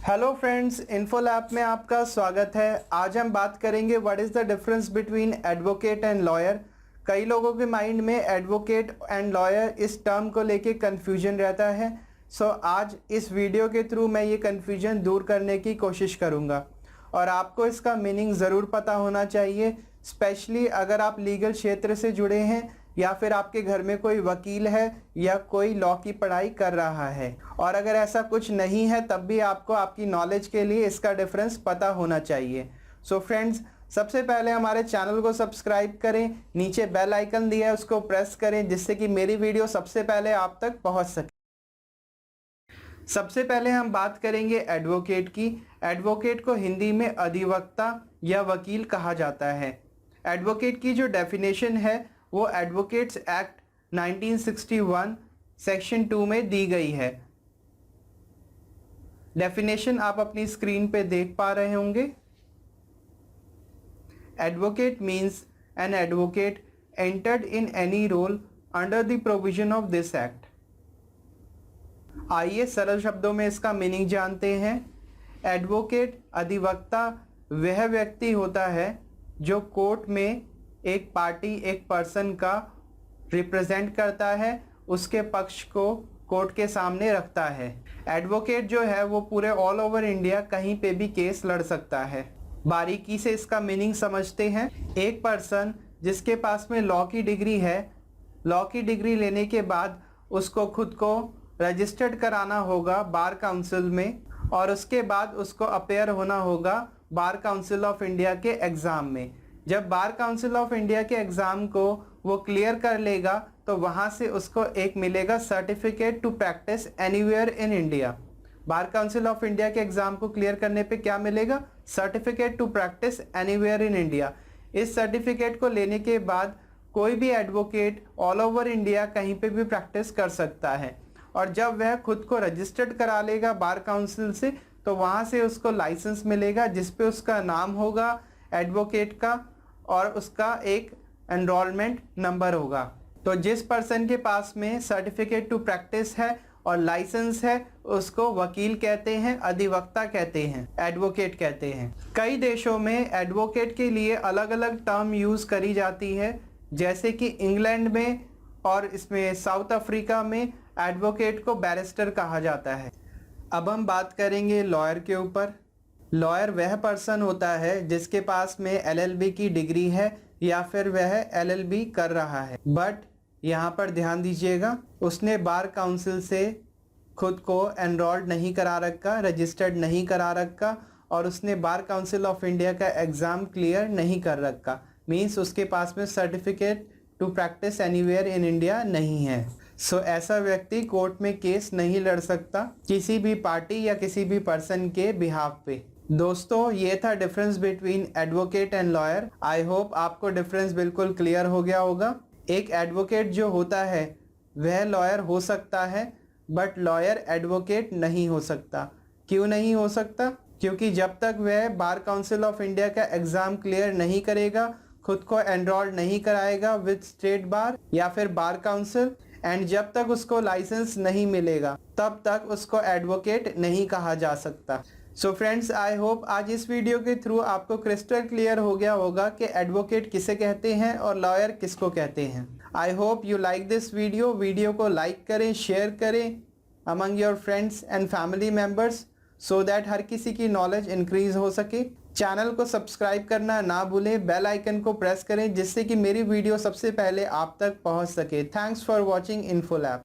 Hello friends, info lab में आपका स्वागत है। आज हम बात करेंगे what is the difference between advocate and lawyer. कई लोगों के माइंड में एडवोकेट एंड लॉयर इस टर्म को लेके कन्फ्यूजन रहता है। आज इस वीडियो के थ्रू मैं ये कन्फ्यूजन दूर करने की कोशिश करूँगा और आपको इसका मीनिंग ज़रूर पता होना चाहिए, स्पेशली अगर आप लीगल क्षेत्र से जुड़े हैं या फिर आपके घर में कोई वकील है या कोई लॉ की पढ़ाई कर रहा है। और अगर ऐसा कुछ नहीं है तब भी आपको आपकी नॉलेज के लिए इसका डिफरेंस पता होना चाहिए। फ्रेंड्स, सबसे पहले हमारे चैनल को सब्सक्राइब करें, नीचे बेल आइकन दिया है उसको प्रेस करें जिससे कि मेरी वीडियो सबसे पहले आप तक पहुंच सके। सबसे पहले हम बात करेंगे एडवोकेट की। एडवोकेट को हिंदी में अधिवक्ता या वकील कहा जाता है। एडवोकेट की जो डेफिनेशन है वो एडवोकेट्स एक्ट 1961 सेक्शन 2 में दी गई है। डेफिनेशन आप अपनी स्क्रीन पे देख पा रहे होंगे। Advocate means an advocate entered in any roll under the provision of this act. आइए सरल शब्दों में इसका मीनिंग जानते हैं। एडवोकेट अधिवक्ता वह व्यक्ति होता है जो कोर्ट में एक पार्टी, एक पर्सन का रिप्रेजेंट करता है, उसके पक्ष को कोर्ट के सामने रखता है। एडवोकेट जो है वो पूरे ऑल ओवर इंडिया कहीं पे भी केस लड़ सकता है। बारीकी से इसका मीनिंग समझते हैं। एक पर्सन जिसके पास में लॉ की डिग्री है, लॉ की डिग्री लेने के बाद उसको खुद को रजिस्टर्ड कराना होगा बार काउंसिल में और उसके बाद उसको अपेयर होना होगा बार काउंसिल ऑफ इंडिया के एग्ज़ाम में। जब बार काउंसिल ऑफ इंडिया के एग्ज़ाम को वो क्लियर कर लेगा तो वहाँ से उसको एक मिलेगा certificate to practise anywhere in India. Bar council of India के एग्ज़ाम को क्लियर करने पे क्या मिलेगा? Certificate to practise anywhere in India. इस सर्टिफिकेट को लेने के बाद कोई भी एडवोकेट ऑल ओवर इंडिया कहीं पे भी प्रैक्टिस कर सकता है और जब वह खुद को रजिस्टर्ड करा लेगा बार काउंसिल से तो वहाँ से उसको लाइसेंस मिलेगा जिस पे उसका नाम होगा एडवोकेट का और उसका एक एनरोलमेंट नंबर होगा। तो जिस पर्सन के पास में सर्टिफिकेट टू प्रैक्टिस है और लाइसेंस है उसको वकील कहते हैं, अधिवक्ता कहते हैं, एडवोकेट कहते हैं। कई देशों में एडवोकेट के लिए अलग अलग टर्म यूज़ करी जाती है, जैसे कि इंग्लैंड में और इसमें साउथ अफ्रीका में एडवोकेट को बैरिस्टर कहा जाता है। अब हम बात करेंगे लॉयर के ऊपर। लॉयर वह पर्सन होता है जिसके पास में एलएलबी की डिग्री है या फिर वह एलएलबी कर रहा है, बट यहाँ पर ध्यान दीजिएगा उसने बार काउंसिल से खुद को एनरोल्ड नहीं करा रखा, रजिस्टर्ड नहीं करा रखा और उसने बार काउंसिल ऑफ इंडिया का एग्ज़ाम क्लियर नहीं कर रखा। मीन्स उसके पास में certificate to practise anywhere in India नहीं है। ऐसा व्यक्ति कोर्ट में केस नहीं लड़ सकता किसी भी पार्टी या किसी भी पर्सन के बिहाफ पे। दोस्तों, ये था difference between advocate and lawyer. I hope आपको डिफरेंस बिल्कुल क्लियर हो गया होगा। एक एडवोकेट जो होता है वह लॉयर हो सकता है, बट लॉयर एडवोकेट नहीं हो सकता। क्यों नहीं हो सकता? क्योंकि जब तक वह बार काउंसिल ऑफ इंडिया का एग्ज़ाम क्लियर नहीं करेगा, खुद को एनरोल्ड नहीं कराएगा विद स्टेट बार या फिर बार काउंसिल, एंड जब तक उसको लाइसेंस नहीं मिलेगा तब तक उसको एडवोकेट नहीं कहा जा सकता। फ्रेंड्स, आई होप आज इस वीडियो के थ्रू आपको क्रिस्टल क्लियर हो गया होगा कि एडवोकेट किसे कहते हैं और लॉयर किसको कहते हैं। I hope you like this video. Video को लाइक करें, शेयर करें among your friends and family members so that हर किसी की नॉलेज इंक्रीज हो सके। चैनल को सब्सक्राइब करना ना भूलें, बेल आइकन को प्रेस करें जिससे कि मेरी वीडियो सबसे पहले आप तक पहुंच सके। Thanks for watching info lab.